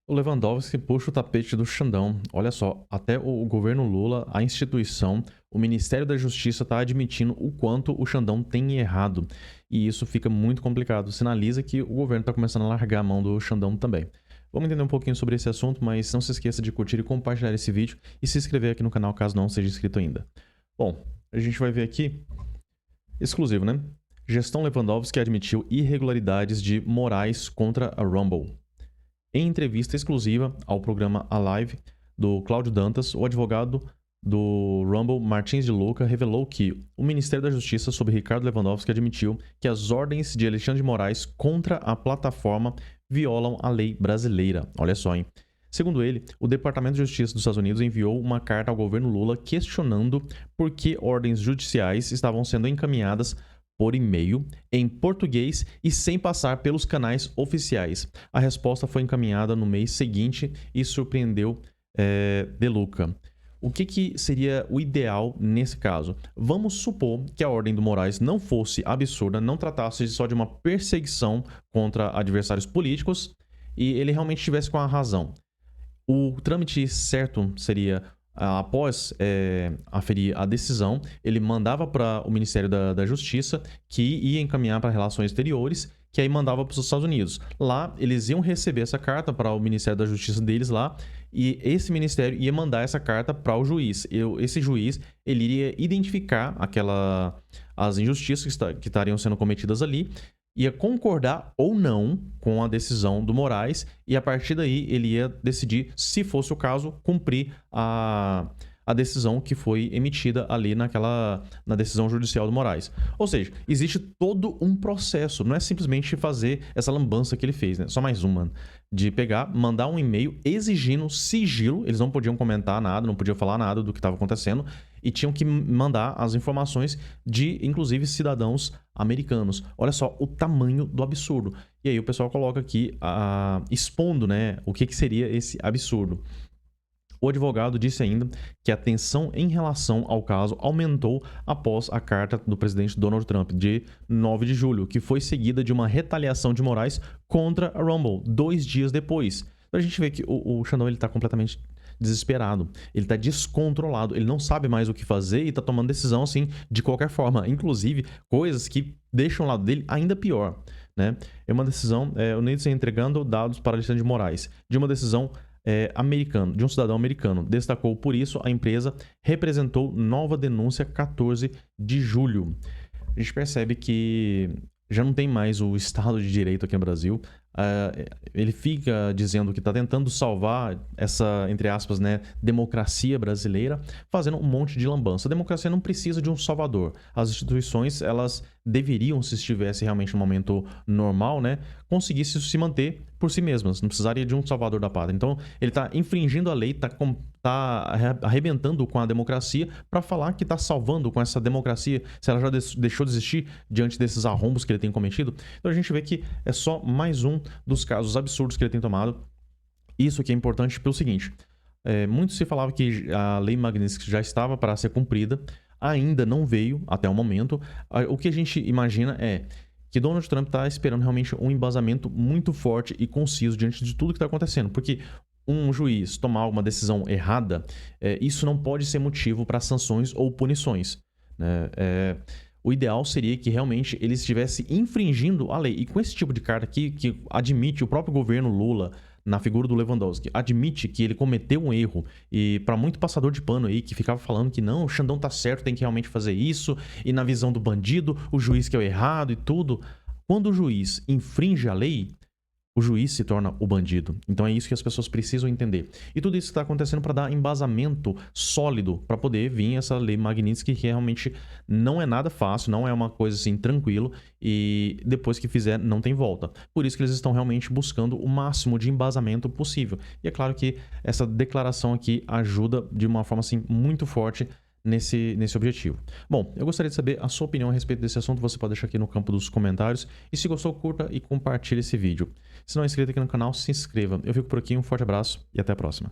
O Lewandowski puxa o tapete do Xandão. Olha só, até o governo Lula, a instituição, o Ministério da Justiça está admitindo o quanto o Xandão tem errado. E isso fica muito complicado. Sinaliza que o governo está começando a largar a mão do Xandão também. Vamos entender um pouquinho sobre esse assunto, mas não se esqueça de curtir e compartilhar esse vídeo e se inscrever aqui no canal caso não seja inscrito ainda. Bom, a gente vai ver aqui, exclusivo, né? Gestão Lewandowski admitiu irregularidades de Moraes contra a Rumble. Em entrevista exclusiva ao programa A Live do Cláudio Dantas, o advogado do Rumble, Martins de Luca, revelou que o Ministério da Justiça, sob Ricardo Lewandowski, admitiu que as ordens de Alexandre de Moraes contra a plataforma violam a lei brasileira. Olha só, hein? Segundo ele, o Departamento de Justiça dos Estados Unidos enviou uma carta ao governo Lula questionando por que ordens judiciais estavam sendo encaminhadas por e-mail, em português e sem passar pelos canais oficiais. A resposta foi encaminhada no mês seguinte e surpreendeu De Luca. O que seria o ideal nesse caso? Vamos supor que a ordem do Moraes não fosse absurda, não tratasse só de uma perseguição contra adversários políticos e ele realmente estivesse com a razão. O trâmite certo seria, após aferir a decisão, ele mandava para o Ministério da Justiça, que ia encaminhar para Relações Exteriores, que aí mandava para os Estados Unidos. Lá, eles iam receber essa carta para o Ministério da Justiça deles lá, e esse ministério ia mandar essa carta para o juiz. Esse juiz, ele iria identificar as injustiças que estariam sendo cometidas ali, ia concordar ou não com a decisão do Moraes e a partir daí ele ia decidir, se fosse o caso, cumprir a decisão que foi emitida ali na decisão judicial do Moraes. Ou seja, existe todo um processo, não é simplesmente fazer essa lambança que ele fez, né? Só mais uma, de pegar, mandar um e-mail exigindo sigilo, eles não podiam comentar nada, não podiam falar nada do que estava acontecendo e tinham que mandar as informações de, inclusive, cidadãos americanos. Olha só o tamanho do absurdo. E aí o pessoal coloca aqui, expondo, né, o que seria esse absurdo. O advogado disse ainda que a tensão em relação ao caso aumentou após a carta do presidente Donald Trump de 9 de julho, que foi seguida de uma retaliação de Moraes contra a Rumble 2 dias depois. Então a gente vê que o Xandão está completamente desesperado, ele está descontrolado, ele não sabe mais o que fazer e está tomando decisão assim de qualquer forma, inclusive coisas que deixam o lado dele ainda pior, né? É uma decisão, o Nixon entregando dados para Alexandre de Moraes, de uma decisão americano, de um cidadão americano. Destacou por isso a empresa representou nova denúncia 14 de julho. A gente percebe que já não tem mais o Estado de Direito aqui no Brasil. Ele fica dizendo que está tentando salvar essa, entre aspas, né, democracia brasileira, fazendo um monte de lambança. A democracia não precisa de um salvador. As instituições, elas deveriam, se estivesse realmente no momento normal, né, conseguisse se manter por si mesmas. Não precisaria de um salvador da pátria. Então, ele está infringindo a lei, está arrebentando com a democracia para falar que está salvando com essa democracia, se ela já deixou de existir diante desses arrombos que ele tem cometido. Então, a gente vê que é só mais um dos casos absurdos que ele tem tomado. Isso aqui é importante pelo seguinte, muito se falava que a lei Magnitsky já estava para ser cumprida, ainda não veio até o momento. O que a gente imagina é que Donald Trump está esperando realmente um embasamento muito forte e conciso diante de tudo que está acontecendo, porque um juiz tomar uma decisão errada, isso não pode ser motivo para sanções ou punições, né? O ideal seria que realmente ele estivesse infringindo a lei. E com esse tipo de carta aqui, que admite o próprio governo Lula, na figura do Lewandowski, admite que ele cometeu um erro, e para muito passador de pano aí que ficava falando que não, o Xandão tá certo, tem que realmente fazer isso, e na visão do bandido, o juiz que é o errado e tudo. Quando o juiz infringe a lei, o juiz se torna o bandido. Então é isso que as pessoas precisam entender. E tudo isso está acontecendo para dar embasamento sólido para poder vir essa lei Magnitsky, que realmente não é nada fácil, não é uma coisa assim tranquilo, e depois que fizer não tem volta. Por isso que eles estão realmente buscando o máximo de embasamento possível. E é claro que essa declaração aqui ajuda de uma forma assim muito forte nesse objetivo. Bom, eu gostaria de saber a sua opinião a respeito desse assunto. Você pode deixar aqui no campo dos comentários. E se gostou, curta e compartilhe esse vídeo. Se não é inscrito aqui no canal, se inscreva. Eu fico por aqui, um forte abraço e até a próxima.